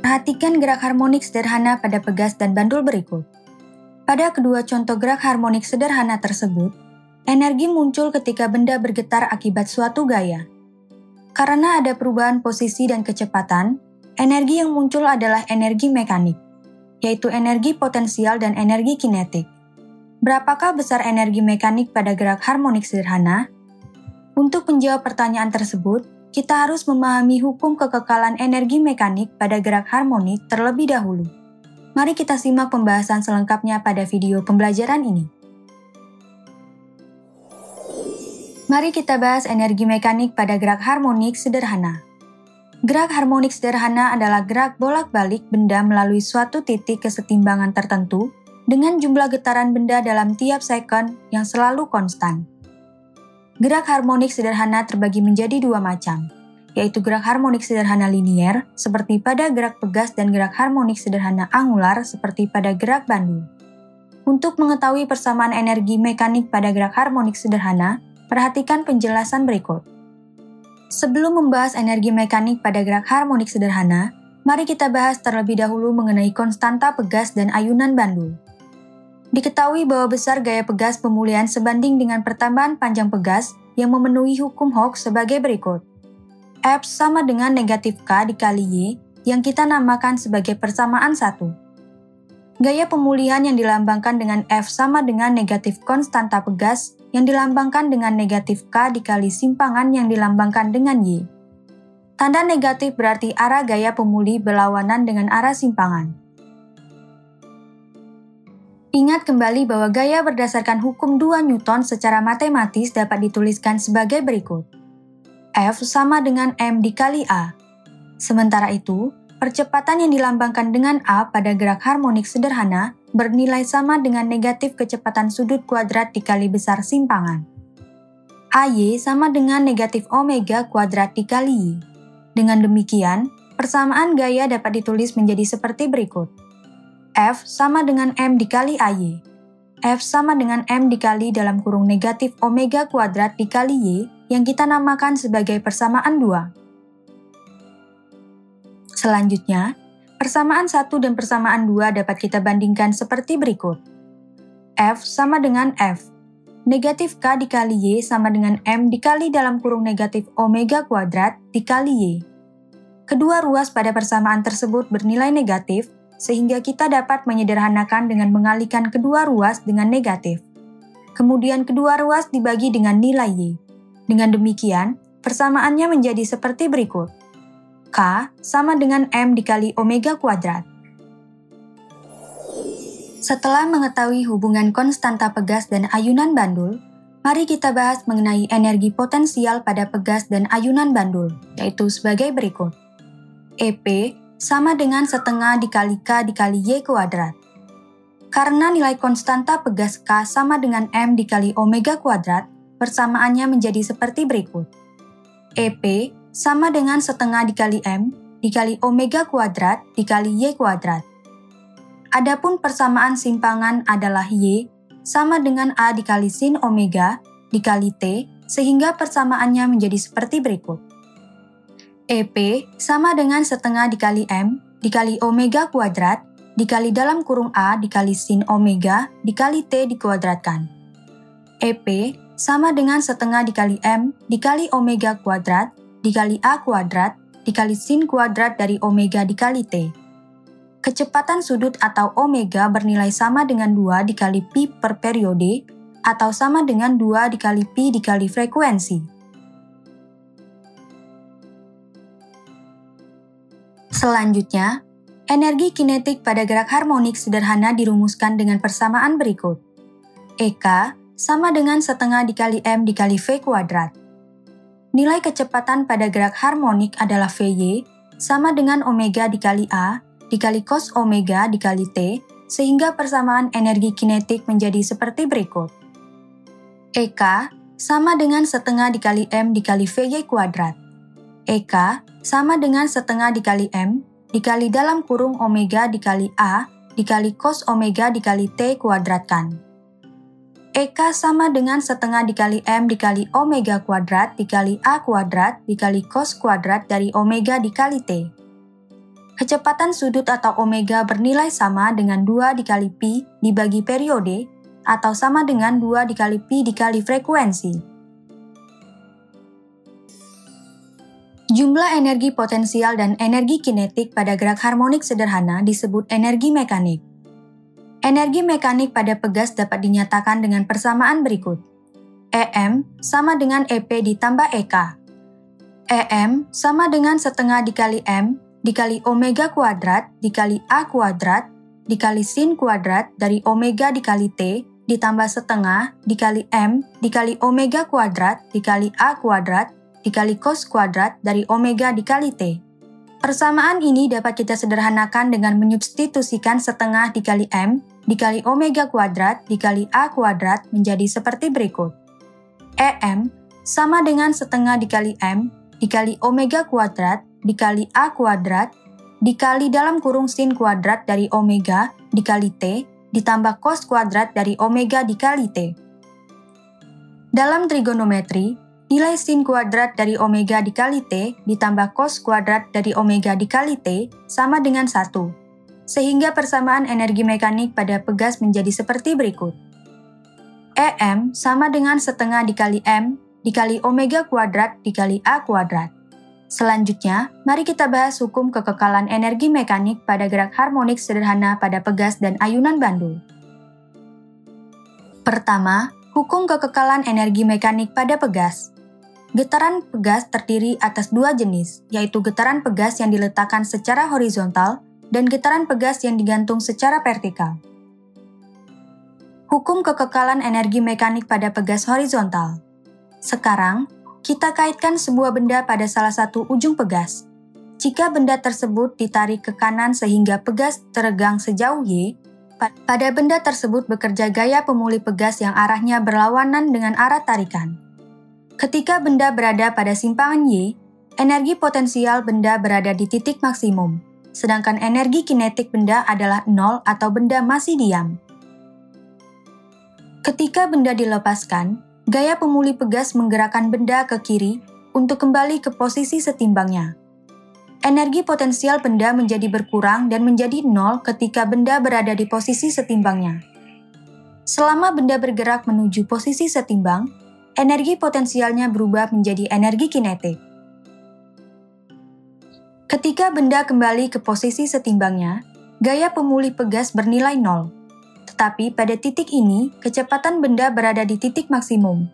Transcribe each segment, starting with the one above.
Perhatikan gerak harmonik sederhana pada pegas dan bandul berikut. Pada kedua contoh gerak harmonik sederhana tersebut, energi muncul ketika benda bergetar akibat suatu gaya. Karena ada perubahan posisi dan kecepatan, energi yang muncul adalah energi mekanik, yaitu energi potensial dan energi kinetik. Berapakah besar energi mekanik pada gerak harmonik sederhana? Untuk menjawab pertanyaan tersebut, kita harus memahami hukum kekekalan energi mekanik pada gerak harmonik terlebih dahulu. Mari kita simak pembahasan selengkapnya pada video pembelajaran ini. Mari kita bahas energi mekanik pada gerak harmonik sederhana. Gerak harmonik sederhana adalah gerak bolak-balik benda melalui suatu titik kesetimbangan tertentu dengan jumlah getaran benda dalam tiap sekon yang selalu konstan. Gerak harmonik sederhana terbagi menjadi dua macam, yaitu gerak harmonik sederhana linier, seperti pada gerak pegas, dan gerak harmonik sederhana angular, seperti pada gerak bandul. Untuk mengetahui persamaan energi mekanik pada gerak harmonik sederhana, perhatikan penjelasan berikut. Sebelum membahas energi mekanik pada gerak harmonik sederhana, mari kita bahas terlebih dahulu mengenai konstanta pegas dan ayunan bandul. Diketahui bahwa besar gaya pegas pemulihan sebanding dengan pertambahan panjang pegas yang memenuhi hukum Hooke sebagai berikut. F sama dengan negatif K dikali Y yang kita namakan sebagai persamaan 1. Gaya pemulihan yang dilambangkan dengan F sama dengan negatif konstanta pegas yang dilambangkan dengan negatif K dikali simpangan yang dilambangkan dengan Y. Tanda negatif berarti arah gaya pemulih berlawanan dengan arah simpangan. Ingat kembali bahwa gaya berdasarkan hukum 2 Newton secara matematis dapat dituliskan sebagai berikut. F sama dengan M dikali A. Sementara itu, percepatan yang dilambangkan dengan A pada gerak harmonik sederhana bernilai sama dengan negatif kecepatan sudut kuadrat dikali besar simpangan. AY sama dengan negatif omega kuadrat dikali Y. Dengan demikian, persamaan gaya dapat ditulis menjadi seperti berikut. F sama dengan M dikali AY. F sama dengan M dikali dalam kurung negatif omega kuadrat dikali Y yang kita namakan sebagai persamaan 2. Selanjutnya, persamaan 1 dan persamaan 2 dapat kita bandingkan seperti berikut. F sama dengan F. Negatif K dikali Y sama dengan M dikali dalam kurung negatif omega kuadrat dikali Y. Kedua ruas pada persamaan tersebut bernilai negatif, sehingga kita dapat menyederhanakan dengan mengalihkan kedua ruas dengan negatif. Kemudian kedua ruas dibagi dengan nilai Y. Dengan demikian, persamaannya menjadi seperti berikut. K sama dengan M dikali omega kuadrat. Setelah mengetahui hubungan konstanta pegas dan ayunan bandul, mari kita bahas mengenai energi potensial pada pegas dan ayunan bandul, yaitu sebagai berikut. EP sama dengan setengah dikali K dikali Y kuadrat. Karena nilai konstanta pegas K sama dengan M dikali omega kuadrat, persamaannya menjadi seperti berikut. EP sama dengan setengah dikali M dikali omega kuadrat dikali Y kuadrat. Adapun persamaan simpangan adalah Y sama dengan A dikali sin omega dikali T, sehingga persamaannya menjadi seperti berikut. EP sama dengan setengah dikali M dikali omega kuadrat dikali dalam kurung A dikali sin omega dikali T dikuadratkan. EP sama dengan setengah dikali M dikali omega kuadrat dikali A kuadrat dikali sin kuadrat dari omega dikali T. Kecepatan sudut atau omega bernilai sama dengan 2 dikali pi per periode atau sama dengan 2 dikali pi dikali frekuensi. Selanjutnya, energi kinetik pada gerak harmonik sederhana dirumuskan dengan persamaan berikut. EK sama dengan setengah dikali M dikali V kuadrat. Nilai kecepatan pada gerak harmonik adalah Vy sama dengan omega dikali A dikali cos omega dikali T, sehingga persamaan energi kinetik menjadi seperti berikut. EK sama dengan setengah dikali M dikali Vy kuadrat. EK sama dengan setengah dikali M dikali dalam kurung omega dikali A dikali cos omega dikali T kuadratkan. EK sama dengan setengah dikali M dikali omega kuadrat dikali A kuadrat dikali cos kuadrat dari omega dikali T. kecepatan sudut atau omega bernilai sama dengan 2 dikali pi dibagi periode, atau sama dengan 2 dikali pi dikali frekuensi. Jumlah energi potensial dan energi kinetik pada gerak harmonik sederhana disebut energi mekanik. Energi mekanik pada pegas dapat dinyatakan dengan persamaan berikut. EM sama dengan EP ditambah EK. EM sama dengan setengah dikali M dikali omega kuadrat dikali A kuadrat dikali sin kuadrat dari omega dikali T ditambah setengah dikali M dikali omega kuadrat dikali A kuadrat dikali cos kuadrat dari omega dikali T. Persamaan ini dapat kita sederhanakan dengan menyubstitusikan setengah dikali M dikali omega kuadrat dikali A kuadrat menjadi seperti berikut. EM sama dengan setengah dikali M dikali omega kuadrat dikali A kuadrat dikali dalam kurung sin kuadrat dari omega dikali T ditambah cos kuadrat dari omega dikali T. Dalam trigonometri, nilai sin kuadrat dari omega dikali T ditambah cos kuadrat dari omega dikali T sama dengan 1. Sehingga persamaan energi mekanik pada pegas menjadi seperti berikut. EM sama dengan setengah dikali M dikali omega kuadrat dikali A kuadrat. Selanjutnya, mari kita bahas hukum kekekalan energi mekanik pada gerak harmonik sederhana pada pegas dan ayunan bandul. Pertama, hukum kekekalan energi mekanik pada pegas. Getaran pegas terdiri atas dua jenis, yaitu getaran pegas yang diletakkan secara horizontal dan getaran pegas yang digantung secara vertikal. Hukum kekekalan energi mekanik pada pegas horizontal. Sekarang, kita kaitkan sebuah benda pada salah satu ujung pegas. Jika benda tersebut ditarik ke kanan sehingga pegas teregang sejauh Y, pada benda tersebut bekerja gaya pemulih pegas yang arahnya berlawanan dengan arah tarikan. Ketika benda berada pada simpangan Y, energi potensial benda berada di titik maksimum, sedangkan energi kinetik benda adalah 0 atau benda masih diam. Ketika benda dilepaskan, gaya pemulih pegas menggerakkan benda ke kiri untuk kembali ke posisi setimbangnya. Energi potensial benda menjadi berkurang dan menjadi 0 ketika benda berada di posisi setimbangnya. Selama benda bergerak menuju posisi setimbang, energi potensialnya berubah menjadi energi kinetik. Ketika benda kembali ke posisi setimbangnya, gaya pemulih pegas bernilai 0. Tetapi pada titik ini, kecepatan benda berada di titik maksimum.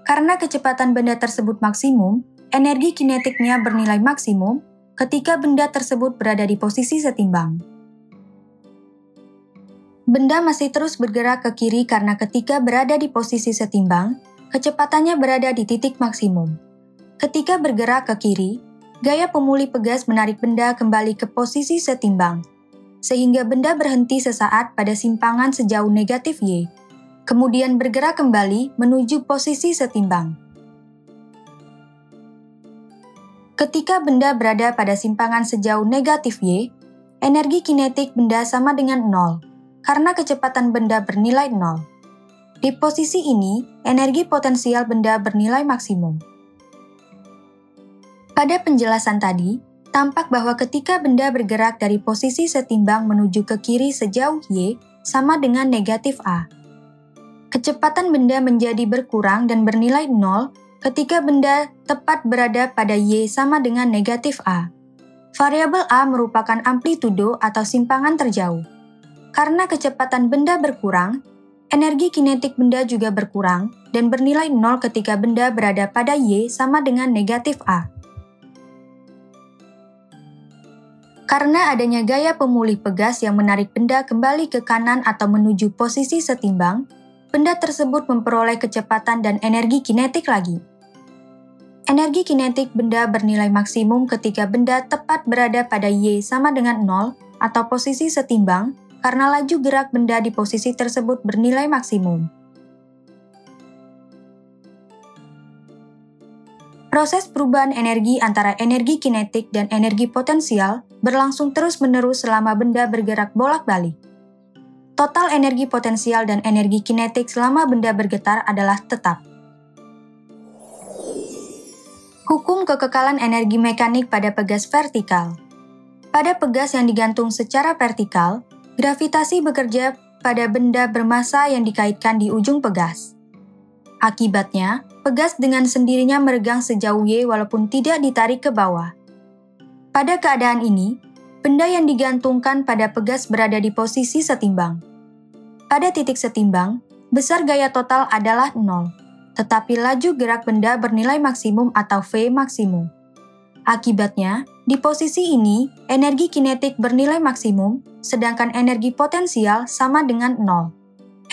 Karena kecepatan benda tersebut maksimum, energi kinetiknya bernilai maksimum ketika benda tersebut berada di posisi setimbang. Benda masih terus bergerak ke kiri karena ketika berada di posisi setimbang, kecepatannya berada di titik maksimum. Ketika bergerak ke kiri, gaya pemulih pegas menarik benda kembali ke posisi setimbang, sehingga benda berhenti sesaat pada simpangan sejauh negatif Y, kemudian bergerak kembali menuju posisi setimbang. Ketika benda berada pada simpangan sejauh negatif Y, energi kinetik benda sama dengan 0, karena kecepatan benda bernilai 0. Di posisi ini, energi potensial benda bernilai maksimum. Pada penjelasan tadi, tampak bahwa ketika benda bergerak dari posisi setimbang menuju ke kiri sejauh Y sama dengan negatif A. Kecepatan benda menjadi berkurang dan bernilai 0 ketika benda tepat berada pada Y sama dengan negatif A. Variabel A merupakan amplitudo atau simpangan terjauh. Karena kecepatan benda berkurang, energi kinetik benda juga berkurang dan bernilai 0 ketika benda berada pada Y sama dengan negatif A. Karena adanya gaya pemulih pegas yang menarik benda kembali ke kanan atau menuju posisi setimbang, benda tersebut memperoleh kecepatan dan energi kinetik lagi. Energi kinetik benda bernilai maksimum ketika benda tepat berada pada Y sama dengan 0 atau posisi setimbang karena laju gerak benda di posisi tersebut bernilai maksimum. Proses perubahan energi antara energi kinetik dan energi potensial berlangsung terus-menerus selama benda bergerak bolak-balik. Total energi potensial dan energi kinetik selama benda bergetar adalah tetap. Hukum kekekalan energi mekanik pada pegas vertikal. Pada pegas yang digantung secara vertikal, gravitasi bekerja pada benda bermassa yang dikaitkan di ujung pegas. Akibatnya, pegas dengan sendirinya meregang sejauh Y walaupun tidak ditarik ke bawah. Pada keadaan ini, benda yang digantungkan pada pegas berada di posisi setimbang. Pada titik setimbang, besar gaya total adalah 0, tetapi laju gerak benda bernilai maksimum atau V maksimum. Akibatnya, di posisi ini, energi kinetik bernilai maksimum, sedangkan energi potensial sama dengan 0.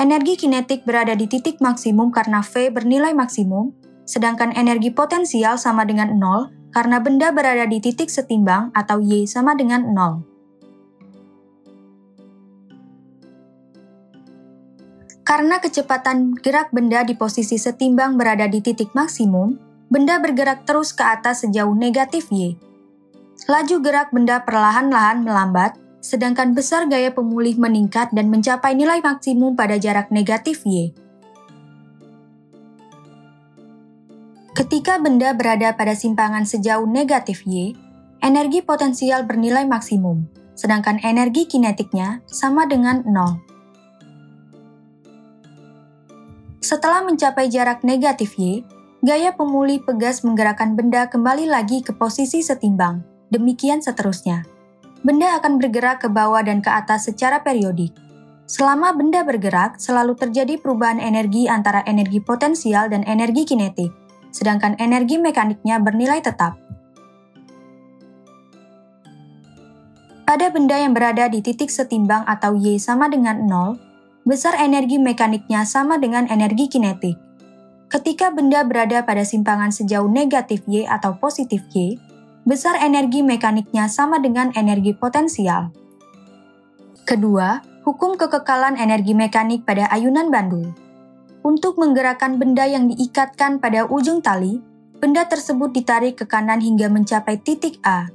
Energi kinetik berada di titik maksimum karena V bernilai maksimum, sedangkan energi potensial sama dengan 0 karena benda berada di titik setimbang atau Y sama dengan 0. Karena kecepatan gerak benda di posisi setimbang berada di titik maksimum, benda bergerak terus ke atas sejauh negatif Y. Laju gerak benda perlahan-lahan melambat, sedangkan besar gaya pemulih meningkat dan mencapai nilai maksimum pada jarak negatif Y. Ketika benda berada pada simpangan sejauh negatif Y, energi potensial bernilai maksimum, sedangkan energi kinetiknya sama dengan 0. Setelah mencapai jarak negatif Y, gaya pemulih pegas menggerakkan benda kembali lagi ke posisi setimbang. Demikian seterusnya. Benda akan bergerak ke bawah dan ke atas secara periodik. Selama benda bergerak, selalu terjadi perubahan energi antara energi potensial dan energi kinetik, sedangkan energi mekaniknya bernilai tetap. Pada benda yang berada di titik setimbang atau Y sama dengan 0, besar energi mekaniknya sama dengan energi kinetik. Ketika benda berada pada simpangan sejauh negatif Y atau positif Y, besar energi mekaniknya sama dengan energi potensial. Kedua, hukum kekekalan energi mekanik pada ayunan bandul. Untuk menggerakkan benda yang diikatkan pada ujung tali, benda tersebut ditarik ke kanan hingga mencapai titik A.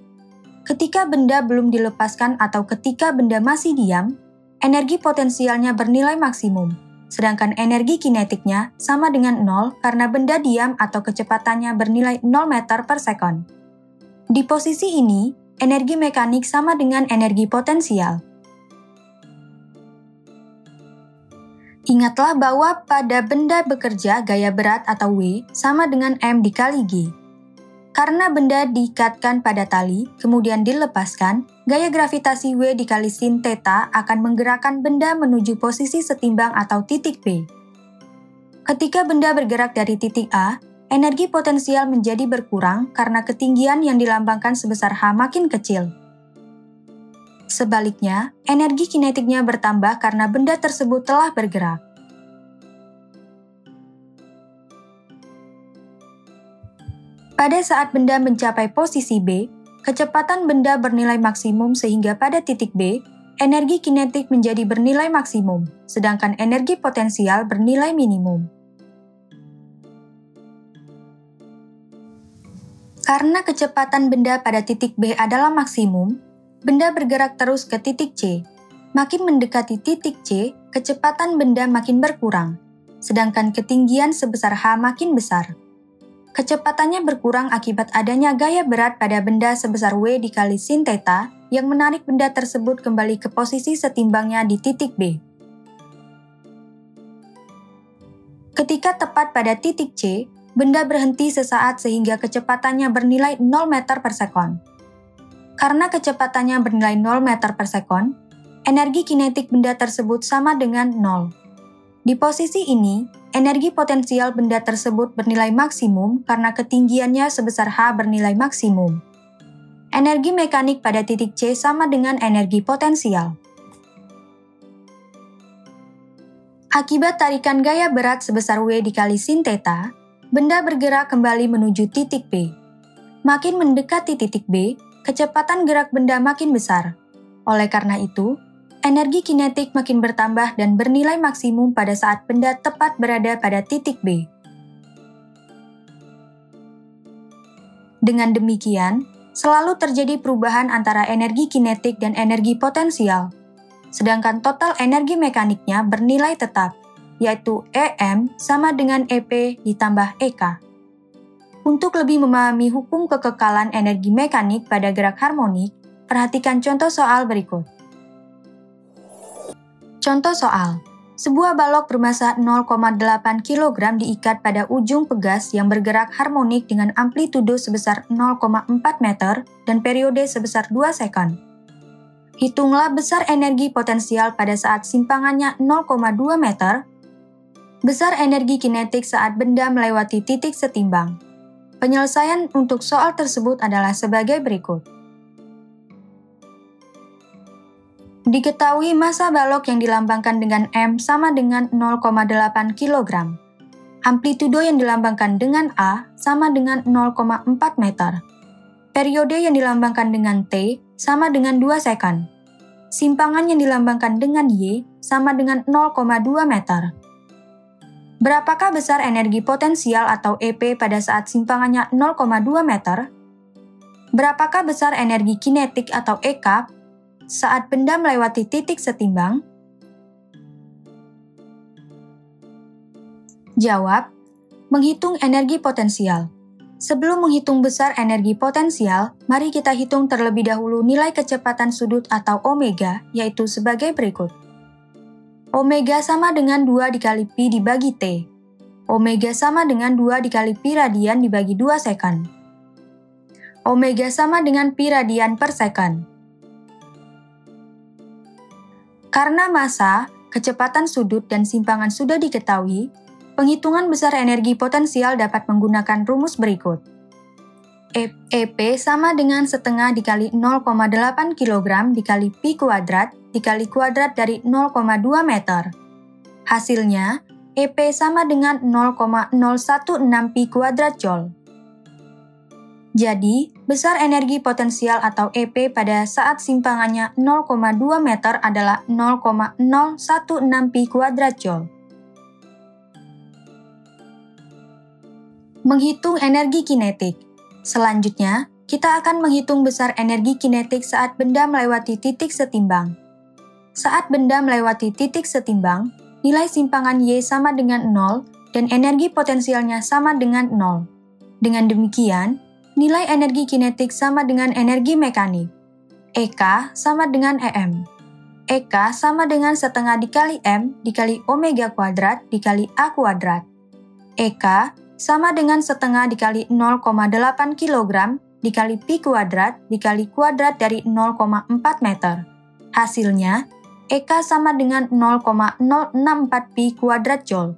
Ketika benda belum dilepaskan atau ketika benda masih diam, energi potensialnya bernilai maksimum, sedangkan energi kinetiknya sama dengan 0 karena benda diam atau kecepatannya bernilai 0 meter per sekon. Di posisi ini, energi mekanik sama dengan energi potensial. Ingatlah bahwa pada benda bekerja gaya berat atau W sama dengan M dikali G. Karena benda diikatkan pada tali, kemudian dilepaskan, gaya gravitasi W dikali sin theta akan menggerakkan benda menuju posisi setimbang atau titik B. Ketika benda bergerak dari titik A, energi potensial menjadi berkurang karena ketinggian yang dilambangkan sebesar H makin kecil. Sebaliknya, energi kinetiknya bertambah karena benda tersebut telah bergerak. Pada saat benda mencapai posisi B, kecepatan benda bernilai maksimum sehingga pada titik B, energi kinetik menjadi bernilai maksimum, sedangkan energi potensial bernilai minimum. Karena kecepatan benda pada titik B adalah maksimum, benda bergerak terus ke titik C. Makin mendekati titik C, kecepatan benda makin berkurang, sedangkan ketinggian sebesar H makin besar. Kecepatannya berkurang akibat adanya gaya berat pada benda sebesar W dikali sin theta yang menarik benda tersebut kembali ke posisi setimbangnya di titik B. Ketika tepat pada titik C, benda berhenti sesaat sehingga kecepatannya bernilai 0 meter per sekon. Karena kecepatannya bernilai 0 meter per sekon, energi kinetik benda tersebut sama dengan 0. Di posisi ini, energi potensial benda tersebut bernilai maksimum karena ketinggiannya sebesar H bernilai maksimum. Energi mekanik pada titik C sama dengan energi potensial. Akibat tarikan gaya berat sebesar W dikali sin theta, benda bergerak kembali menuju titik B. Makin mendekati titik B, kecepatan gerak benda makin besar. Oleh karena itu, energi kinetik makin bertambah dan bernilai maksimum pada saat benda tepat berada pada titik B. Dengan demikian, selalu terjadi perubahan antara energi kinetik dan energi potensial, sedangkan total energi mekaniknya bernilai tetap, yaitu EM sama dengan EP ditambah EK. Untuk lebih memahami hukum kekekalan energi mekanik pada gerak harmonik, perhatikan contoh soal berikut. Contoh soal. Sebuah balok bermassa 0,8 kg diikat pada ujung pegas yang bergerak harmonik dengan amplitudo sebesar 0,4 meter dan periode sebesar 2 sekon. Hitunglah besar energi potensial pada saat simpangannya 0,2 meter, besar energi kinetik saat benda melewati titik setimbang. Penyelesaian untuk soal tersebut adalah sebagai berikut. Diketahui massa balok yang dilambangkan dengan M sama dengan 0,8 kg. Amplitudo yang dilambangkan dengan A sama dengan 0,4 meter. Periode yang dilambangkan dengan T sama dengan 2 sekon. Simpangan yang dilambangkan dengan Y sama dengan 0,2 meter. Berapakah besar energi potensial atau EP pada saat simpangannya 0,2 meter? Berapakah besar energi kinetik atau EK saat benda melewati titik setimbang? Jawab, menghitung energi potensial. Sebelum menghitung besar energi potensial, mari kita hitung terlebih dahulu nilai kecepatan sudut atau omega, yaitu sebagai berikut. Omega sama dengan 2 dikali pi dibagi T. Omega sama dengan 2 dikali pi radian dibagi 2 sekon. Omega sama dengan pi radian per sekon. Karena massa, kecepatan sudut, dan simpangan sudah diketahui, penghitungan besar energi potensial dapat menggunakan rumus berikut. EP sama dengan setengah dikali 0,8 kg dikali pi kuadrat dikali kuadrat dari 0,2 meter. Hasilnya, EP sama dengan 0,016 pi kuadrat joule. Jadi, besar energi potensial atau EP pada saat simpangannya 0,2 meter adalah 0,016 pi kuadrat joule. Menghitung energi kinetik. Selanjutnya, kita akan menghitung besar energi kinetik saat benda melewati titik setimbang. Saat benda melewati titik setimbang, nilai simpangan Y sama dengan 0 dan energi potensialnya sama dengan 0. Dengan demikian, nilai energi kinetik sama dengan energi mekanik. EK sama dengan EM. EK sama dengan setengah dikali M dikali omega kuadrat dikali A kuadrat. EK sama dengan setengah dikali 0,8 kg dikali pi kuadrat dikali kuadrat dari 0,4 meter. Hasilnya, EK sama dengan 0,064 pi kuadrat joule.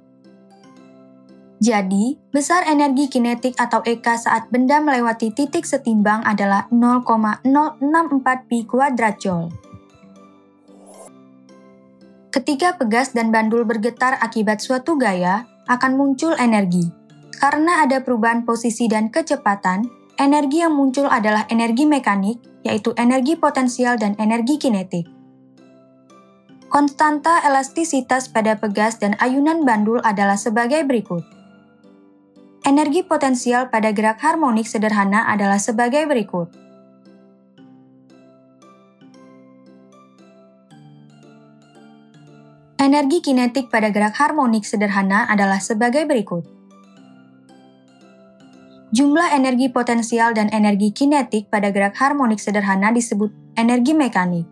Jadi, besar energi kinetik atau EK saat benda melewati titik setimbang adalah 0,064 pi kuadrat joule. Ketika pegas dan bandul bergetar akibat suatu gaya, akan muncul energi. Karena ada perubahan posisi dan kecepatan, energi yang muncul adalah energi mekanik, yaitu energi potensial dan energi kinetik. Konstanta elastisitas pada pegas dan ayunan bandul adalah sebagai berikut. Energi potensial pada gerak harmonik sederhana adalah sebagai berikut. Energi kinetik pada gerak harmonik sederhana adalah sebagai berikut. Jumlah energi potensial dan energi kinetik pada gerak harmonik sederhana disebut energi mekanik.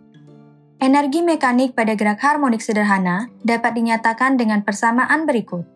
Energi mekanik pada gerak harmonik sederhana dapat dinyatakan dengan persamaan berikut.